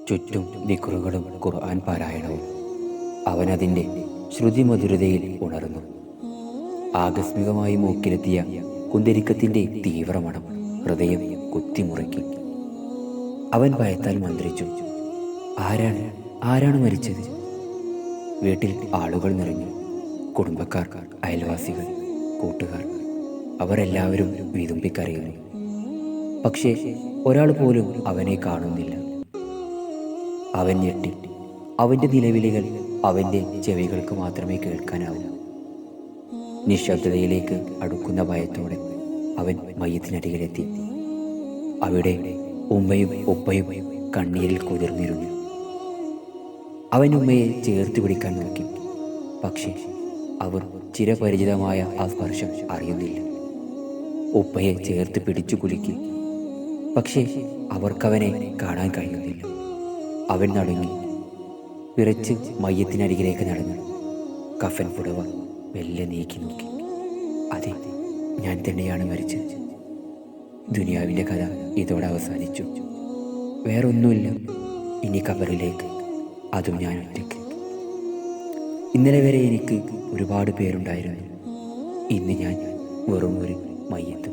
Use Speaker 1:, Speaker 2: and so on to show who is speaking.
Speaker 1: ചുറ്റും ദിക്റുകളും ഖുർആൻ പാരായണവും. അവനതിൻ്റെ ശ്രുതിമധുരതയിൽ ഉണർന്നു. ആകസ്മികമായി മൂക്കിലെത്തിയ കുന്തിരിക്കത്തിൻ്റെ തീവ്രമണം ഹൃദയം കുത്തിമുറക്കി. അവൻ ഭയത്താൽ മന്ത്രിച്ചു, ആരാണ് മരിച്ചത്? വീട്ടിൽ ആളുകൾ നിറഞ്ഞു. കുടുംബക്കാർ, അയൽവാസികൾ, കൂട്ടുകാർ, അവരെല്ലാവരും വിതുമ്പിക്കരയുന്നു. പക്ഷേ ഒരാൾ പോലും അവനെ കാണുന്നില്ല. അവൻ ഞെട്ടി. അവൻ്റെ നിലവിളികൾ അവൻ്റെ ചെവികൾക്ക് മാത്രമേ കേൾക്കാനാവൂ. നിശബ്ദതയിലേക്ക് അടുക്കുന്ന ഭയത്തോടെ അവൻ മയ്യത്തിനരികിലെത്തി. അവിടെ ഉമ്മയും ഉപ്പയും കണ്ണീരിൽ കുതിർന്നിരുന്നു. അവൻ ഉമ്മയെ ചേർത്ത് പിടിക്കാൻ നോക്കി. പക്ഷേ അവർ ചിരപരിചിതമായ ആ സ്പർശം അറിയുന്നില്ല. ഉപ്പയെ ചേർത്ത് പിടിച്ചു കുലുക്കി. പക്ഷേ അവർക്കവനെ കാണാൻ കഴിയുന്നില്ല. അവൻ നടുങ്ങി വിറച്ച് മയ്യത്തിനരികിലേക്ക് നടന്നു. കഫൻ പുടവ മെല്ലെ നീക്കി നോക്കി. അതെ, ഞാൻ തന്നെയാണ് മരിച്ചത്. ദുനിയാവിൻ്റെ കഥ ഇതോടെ അവസാനിച്ചു. വേറൊന്നുമില്ല. ഇനി ഖബറിലേക്ക്, അതും ഞാൻ ഒറ്റയ്ക്ക്. ഇന്നലെ വരെ എനിക്ക് ഒരുപാട് പേരുണ്ടായിരുന്നു. ഇന്ന് ഞാൻ വെറും ഒരു മയ്യത്ത്.